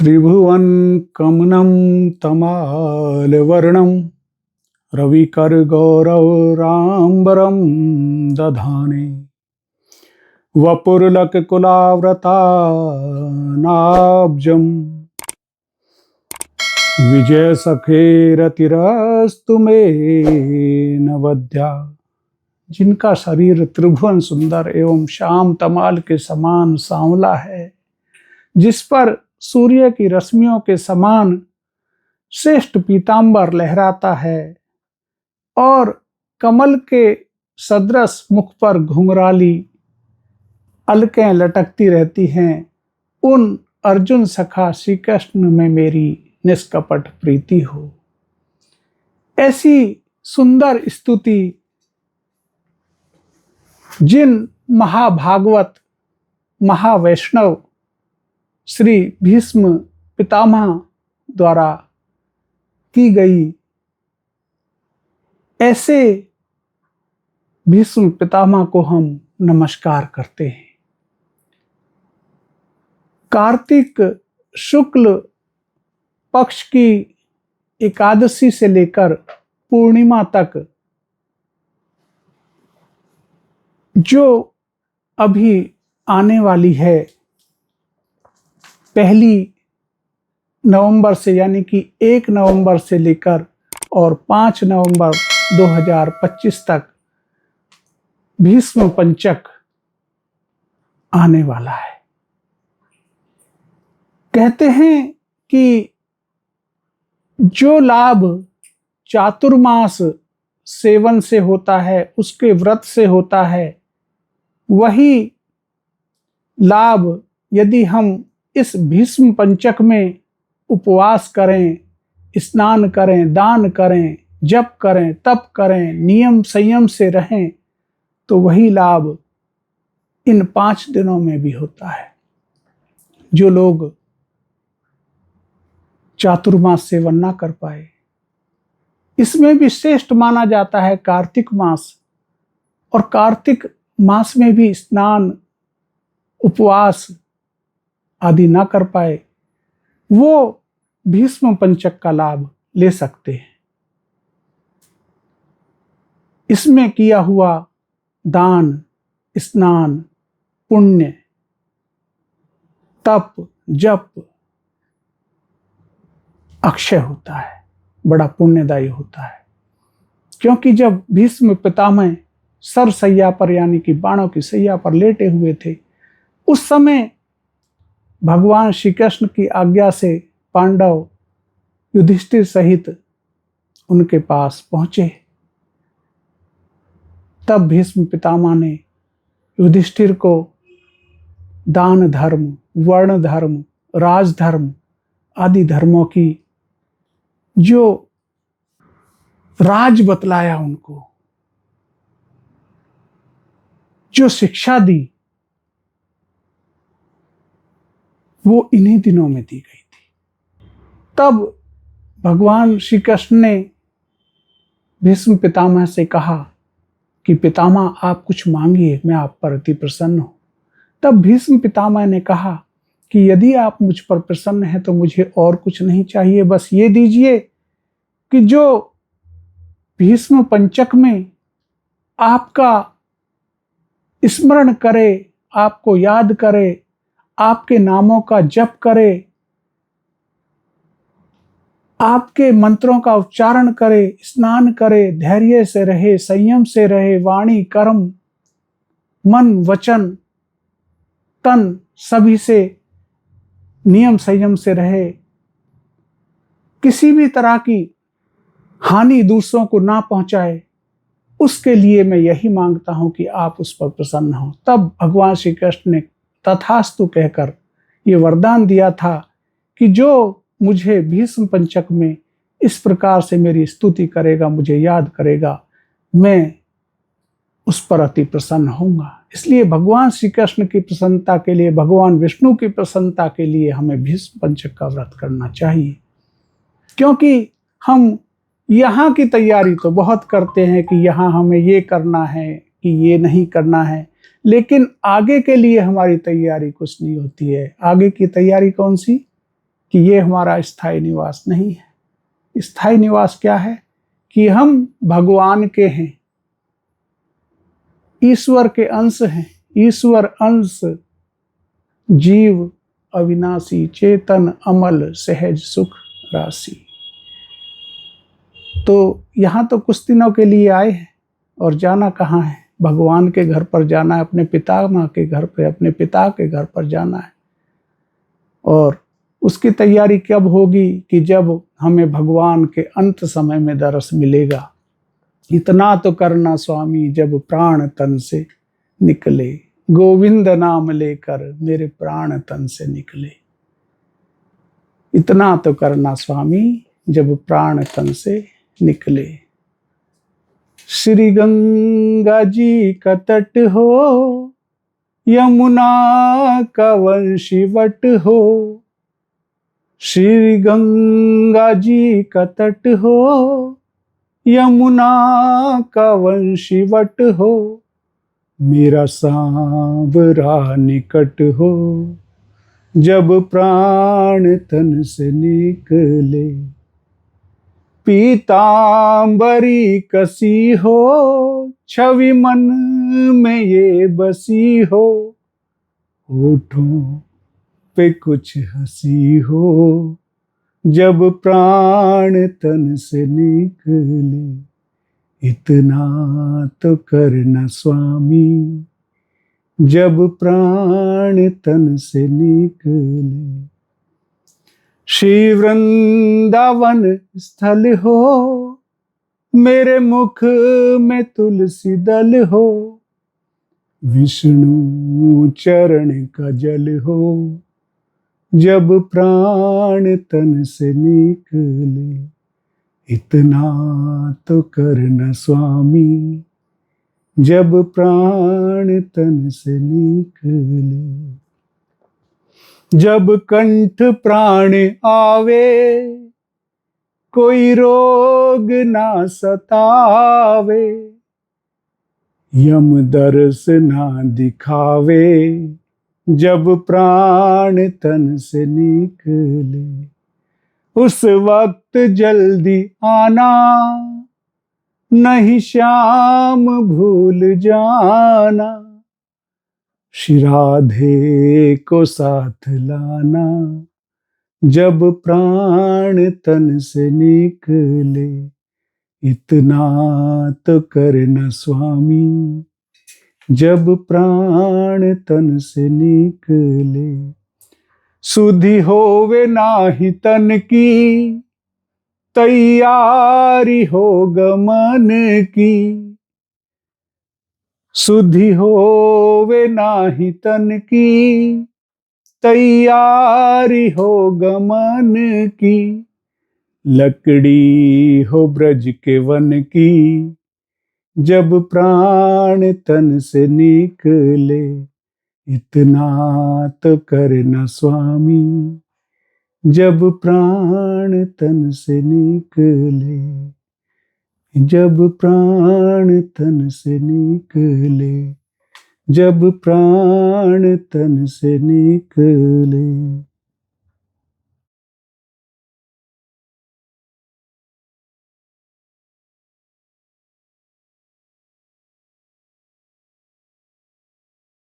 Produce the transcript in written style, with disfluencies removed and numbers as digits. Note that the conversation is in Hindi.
त्रिभुवन कमनं तमालवर्णं रविकरगौरवराम्बरं दधाने वपुर्लककुलाव्रतानाब्जं विजयसखेरतिरस्तु मे नवद्या। जिनका शरीर त्रिभुवन सुंदर एवं श्याम तमाल के समान सांवला है, जिस पर सूर्य की रश्मियों के समान श्रेष्ठ पीतांबर लहराता है और कमल के सदृश मुख पर घुंघराली अलकें लटकती रहती हैं, उन अर्जुन सखा श्री कृष्ण में मेरी निष्कपट प्रीति हो। ऐसी सुंदर स्तुति जिन महाभागवत महावैष्णव श्री भीष्म पितामह द्वारा की गई, ऐसे भीष्म पितामह को हम नमस्कार करते हैं। कार्तिक शुक्ल पक्ष की एकादशी से लेकर पूर्णिमा तक जो अभी आने वाली है, 1 नवंबर से यानी कि 1 नवंबर से लेकर और 5 नवंबर 2025 तक भीष्म पंचक आने वाला है। कहते हैं कि जो लाभ चातुर्मास सेवन से होता है, उसके व्रत से होता है, वही लाभ यदि हम इस भीष्म पंचक में उपवास करें, स्नान करें, दान करें, जप करें, तप करें, नियम संयम से रहें, तो वही लाभ इन 5 दिनों में भी होता है। जो लोग चातुर्मास सेवन ना कर पाए, इसमें भी श्रेष्ठ माना जाता है कार्तिक मास, और कार्तिक मास में भी स्नान उपवास आदि ना कर पाए, वो भीष्म पंचक का लाभ ले सकते हैं। इसमें किया हुआ दान, स्नान, पुण्य, तप, जप अक्षय होता है, बड़ा पुण्यदायी होता है। क्योंकि जब भीष्म पितामह सरसैया पर यानी कि बाणों की सैया पर लेटे हुए थे, उस समय भगवान श्री कृष्ण की आज्ञा से पांडव युधिष्ठिर सहित उनके पास पहुंचे। तब भीष्म पितामह ने युधिष्ठिर को दान धर्म, वर्ण धर्म, राजधर्म आदि धर्मों की जो राज बतलाया, उनको जो शिक्षा दी, वो इन्हीं दिनों में दी गई थी। तब भगवान श्री कृष्ण ने भीष्म पितामह से कहा कि पितामह आप कुछ मांगिए, मैं आप पर अति प्रसन्न हूं। तब भीष्म पितामह ने कहा कि यदि आप मुझ पर प्रसन्न हैं तो मुझे और कुछ नहीं चाहिए, बस ये दीजिए कि जो भीष्म पंचक में आपका स्मरण करे, आपको याद करे, आपके नामों का जप करे, आपके मंत्रों का उच्चारण करे, स्नान करे, धैर्य से रहे, संयम से रहे, वाणी, कर्म, मन, वचन, तन सभी से नियम संयम से रहे, किसी भी तरह की हानि दूसरों को ना पहुंचाए, उसके लिए मैं यही मांगता हूं कि आप उस पर प्रसन्न हो। तब भगवान श्री कृष्ण ने तथास्तु कहकर ये वरदान दिया था कि जो मुझे भीष्म पंचक में इस प्रकार से मेरी स्तुति करेगा, मुझे याद करेगा, मैं उस पर अति प्रसन्न होऊंगा। इसलिए भगवान श्री कृष्ण की प्रसन्नता के लिए, भगवान विष्णु की प्रसन्नता के लिए हमें भीष्म पंचक का व्रत करना चाहिए। क्योंकि हम यहाँ की तैयारी तो बहुत करते हैं कि यहाँ हमें ये करना है कि ये नहीं करना है, लेकिन आगे के लिए हमारी तैयारी कुछ नहीं होती है। आगे की तैयारी कौन सी? कि ये हमारा स्थायी निवास नहीं है। स्थायी निवास क्या है? कि हम भगवान के हैं, ईश्वर के अंश हैं। ईश्वर अंश, जीव अविनाशी, चेतन अमल, सहज सुख राशि। तो यहाँ तो कुछ दिनों के लिए आए हैं और जाना कहाँ है? भगवान के घर पर जाना है, अपने पिता माँ के घर पर, अपने पिता के घर पर जाना है। और उसकी तैयारी कब होगी? कि जब हमें भगवान के अंत समय में दर्श मिलेगा। इतना तो करना स्वामी जब प्राण तन से निकले, गोविंद नाम लेकर मेरे प्राण तन से निकले। इतना तो करना स्वामी जब प्राण तन से निकले। श्री गंगा जी का तट हो, यमुना का वंशीवट हो। श्री गंगा जी का तट हो, यमुना का वंशीवट हो। मेरा सांवरा निकट हो, जब प्राण तन से निकले। पीतांबरी कसी हो, छवि मन में ये बसी हो। होठों पे कुछ हंसी हो, जब प्राण तन से निकले। इतना तो करना स्वामी जब प्राण तन से निकले। श्री वृंदावन स्थल हो, मेरे मुख में तुलसी दल हो। विष्णु चरण का जल हो, जब प्राण तन से निकले। इतना तो करना स्वामी जब प्राण तन से निकले। जब कंठ प्राण आवे, कोई रोग ना सतावे। यम दर्श ना दिखावे, जब प्राण तन से निकले। उस वक्त जल्दी आना, नहीं श्याम भूल जाना। श्री राधे को साथ लाना, जब प्राण तन से निकले। इतना तो करना स्वामी जब प्राण तन से निकले। सुधि होवे नाही तन की, तैयारी हो गमन की। सुधि होवे नाही तन की, तैयारी हो गमन की। लकड़ी हो ब्रज के वन की, जब प्राण तन से निकले। इतना तो करना स्वामी जब प्राण तन से निकले। जब प्राण तन से निकले, जब प्राण तन से निकले।